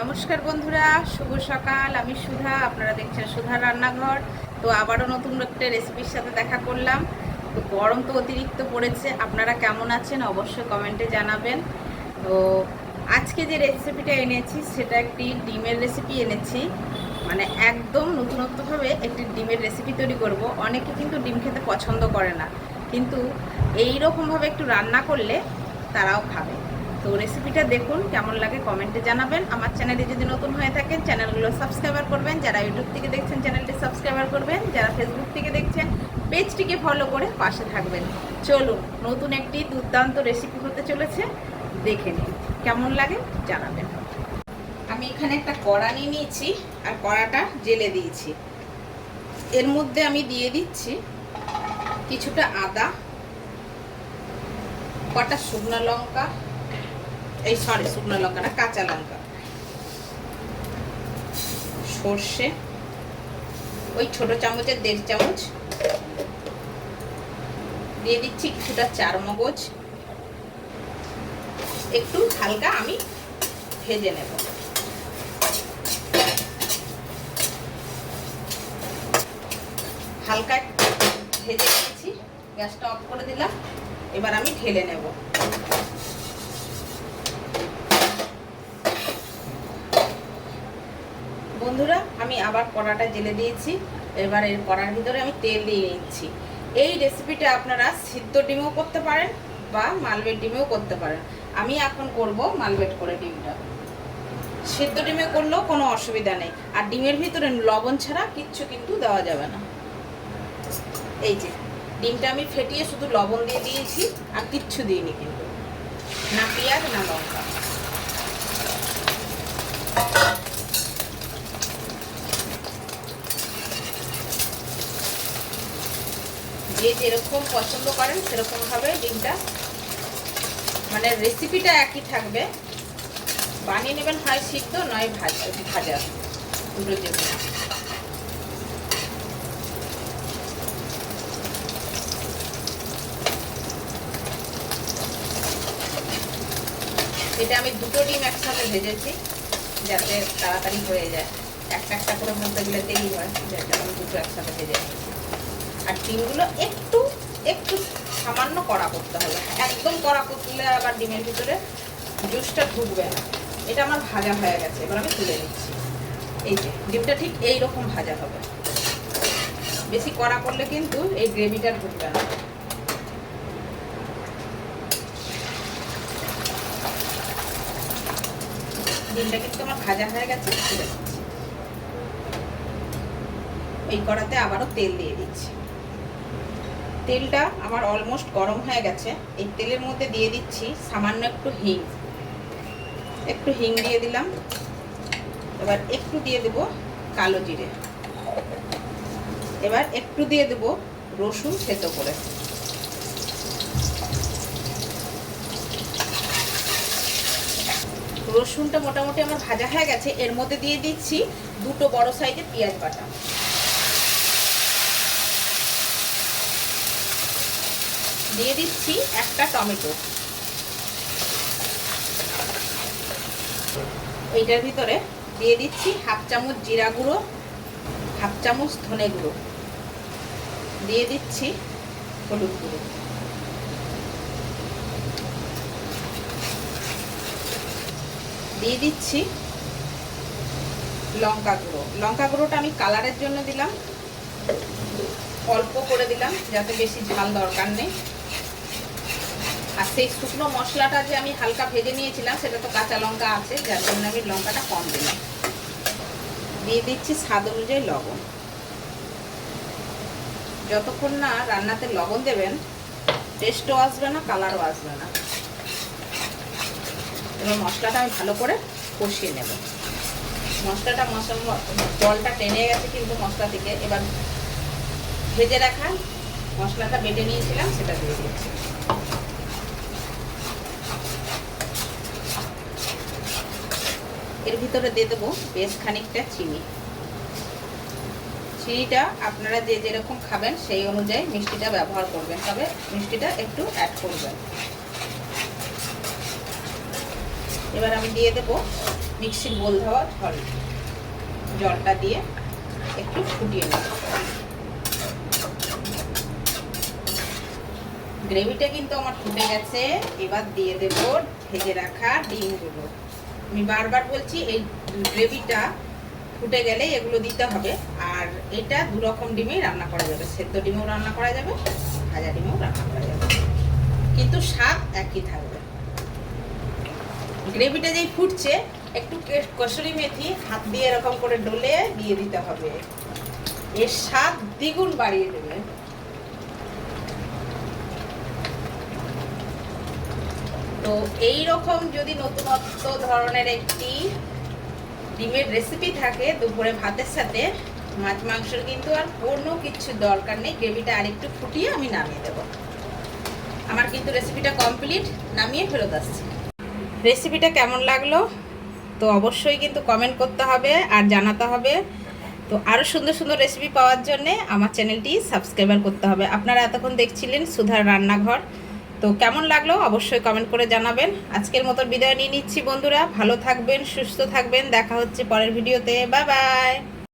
নমস্কার বন্ধুরা, শুভ সকাল। আমি সুধা, আপনারা দেখছেন সুধা রান্নাঘর। তো আবারও নতুন একটা রেসিপির সাথে দেখা করলাম। তো গরম তো অতিরিক্ত পড়েছে, আপনারা কেমন আছেন অবশ্যই কমেন্টে জানাবেন। তো আজকে যে রেসিপিটা এনেছি সেটা একটি ডিমের রেসিপি এনেছি, মানে একদম নতুনত্বভাবে একটি ডিমের রেসিপি তৈরি করব। অনেকে কিন্তু ডিম খেতে পছন্দ করে না, কিন্তু এই রকমভাবে একটু রান্না করলে তারাও খাবে। তো রেসিপিটা দেখুন, কেমন লাগে কমেন্টে জানাবেন। আমার চ্যানেলে যদি নতুন হয়ে থাকেন চ্যানেলগুলো সাবস্ক্রাইবার করবেন, যারা ইউটিউব থেকে দেখছেন চ্যানেলটি সাবস্ক্রাইবার করবেন, যারা ফেসবুক থেকে দেখছেন পেজটিকে ফলো করে পাশে থাকবেন। চলুন, নতুন একটি দুর্দান্ত রেসিপি হতে চলেছে, দেখে নিন কেমন লাগে জানাবেন। আমি এখানে একটা কড়া নিয়ে নিয়েছি আর কড়াটা জেলে দিয়েছি। এর মধ্যে আমি দিয়ে দিচ্ছি কিছুটা আদা, কটা শুকনো লঙ্কা, শুকনো লঙ্কা না, কাঁচা লঙ্কা, সর্ষে ওই ছোট চামচের 1.5 চামচ দিয়ে দিচ্ছি, কিছুটা চারমগজ একটু হালকা আমি ভেজে নেব। হালকা ভেজে নিয়েছি, গ্যাসটা অফ করে দিলাম। এবার আমি ঢেলে নেব। বন্ধুরা, আমি আবার কড়াটা জেলে দিয়েছি। এবার এর কড়ার ভিতরে আমি তেল দিয়ে নিচ্ছি। এই রেসিপিটা আপনারা সিদ্ধ ডিমেও করতে পারেন বা মালবেট ডিমেও করতে পারেন। আমি এখন করব মালবেট করে ডিমটা। সিদ্ধ ডিমে করলেও কোনো অসুবিধা নেই, আর ডিমের ভিতরে লবণ ছাড়া কিচ্ছু কিন্তু দেওয়া যাবে না। এই যে ডিমটা আমি ফেটিয়ে শুধু লবণ দিয়ে দিয়েছি, আর কিচ্ছু দিইনি, কিন্তু না পেঁয়াজ না লঙ্কা। যে যেরকম পছন্দ করেন সেরকমভাবে ডিমটা, মানে রেসিপিটা একই থাকবে, বানিয়ে নেবেন, হয় সিদ্ধ নয় ভাজা, দুটো যেগুলো। এটা আমি দুটো ডিম একসাথে ভেজেছি যাতে তাড়াতাড়ি হয়ে যায়। একটা একটা করে মধ্যে গেলে দেরি হয়, যাতে আমি দুটো একসাথে ভেজে নিই। আর ডিমগুলো একটু একটু সামান্য কড়া করতে হবে, একদম কড়া করলে আবার ডিমের ভিতরে জুসটা ঢুকবে না। এটা আমার ভাজা হয়ে গেছে, এবার আমি তুলে নিচ্ছি। এই যে ডিমটা ঠিক এই রকম ভাজা হবে, বেশি কড়া করলে কিন্তু এই গ্রেভিটা ঢুকবে না। ডিমটা কিন্তু আমার ভাজা হয়ে গেছে, তুলে নিচ্ছি। এই কড়াতে আবারও তেল দিয়ে দিচ্ছি। তেলটা আমার অলমোস্ট গরম হয়ে গেছে। এই তেলের মধ্যে দিয়ে দিচ্ছি সামান্য একটু হিং, একটু হিং দিয়ে দিলাম। এবার একটু দিয়ে দেব কালো জিরে। এবার একটু দিয়ে দেব রসুন থেতো করে। রসুনটা মোটামুটি আমার ভাজা হয়ে গেছে। এর মধ্যে দিয়ে দিচ্ছি দুটো বড় সাইজের পেঁয়াজ বাটা, দিয়ে দিচ্ছি একটা টমেটো। এইটার ভিতরে দিয়ে দিচ্ছি 1/2 চামচ জিরা গুঁড়ো, 1/2 চামচ ধনে গুঁড়ো, দিয়ে দিচ্ছি হলুদ গুঁড়ো, দিয়ে দিচ্ছি লঙ্কা গুঁড়ো। লঙ্কা গুঁড়োটা আমি কালারের জন্য দিলাম, অল্প করে দিলাম, যাতে বেশি ঝাল দরকার নেই। আর সেই শুকনো মশলাটা যে আমি হালকা ভেজে নিয়েছিলাম সেটা তো কাঁচা লঙ্কা আছে, যার জন্য আমি লঙ্কাটা কম দিলাম। দিয়ে দিচ্ছি স্বাদ অনুযায়ী লবণ। যতক্ষণ না রান্নাতে লবণ দেবেন টেস্টও আসবে না, কালারও আসবে না। এবার মশলাটা আমি ভালো করে কষিয়ে নেব। মশলাটা জলটা টেনে গেছে কিন্তু মশলা থেকে। এবার ভেজে রাখা মশলাটা বেটে নিয়েছিলাম সেটা দিয়ে দিচ্ছি। এর ভিতরে দিয়ে দেবো বেশ খানিকটা চিনি। চিনিটা আপনারা যে যেরকম খাবেন সেই অনুযায়ী মিষ্টিটা ব্যবহার করবেন, তবে মিষ্টিটা একটু অ্যাড করবেন। এবার আমি দিয়ে দেব মিক্সির বোল ধোয়া জলটা দিয়ে একটু ফুটিয়ে নেব। গ্রেভিটা কিন্তু আমার ফুটে গেছে। এবার দিয়ে দেব ভেজে রাখা ডিমগুলো। আমি বারবার বলছি এই গ্রেভিটা ফুটে গেলে এগুলো দিতে হবে। আর এটা দু রকম ডিমেই রান্না করা যাবে, সেদ্ধ ডিমেও রান্না করা যাবে, ভাজা ডিমেও রান্না করা যাবে, কিন্তু স্বাদ একই থাকবে। গ্রেভিটা যেই ফুটছে একটু কসুরি মেথি হাত দিয়ে এরকম করে ডলে দিয়ে দিতে হবে, এর স্বাদ দ্বিগুণ বাড়িয়ে দেবে। তো এই রকম যদি নতুনত্ব ধরনের একটি ডিমের রেসিপি থাকে দুপুরে ভাতের সাথে, মাছ মাংসের কিন্তু আর কোনো কিছু দরকার নেই। গ্রেভিটা আরেকটু ফুটিয়ে আমি নামিয়ে দেব। আমার কিন্তু রেসিপিটা কমপ্লিট, নামিয়ে ফেরত আসছি। রেসিপিটা কেমন লাগলো তো অবশ্যই কিন্তু কমেন্ট করতে হবে আর জানাতে হবে। তো আরও সুন্দর সুন্দর রেসিপি পাওয়ার জন্যে আমার চ্যানেলটি সাবস্ক্রাইবার করতে হবে। আপনারা এতক্ষণ দেখছিলেন সুধার রান্নাঘর। তো কেমন লাগলো অবশ্যই কমেন্ট করে জানাবেন। আজকের মতো বিদায় নিয়ে নিচ্ছি বন্ধুরা, ভালো থাকবেন, সুস্থ থাকবেন, দেখা হচ্ছে পরের ভিডিওতে। Bye bye.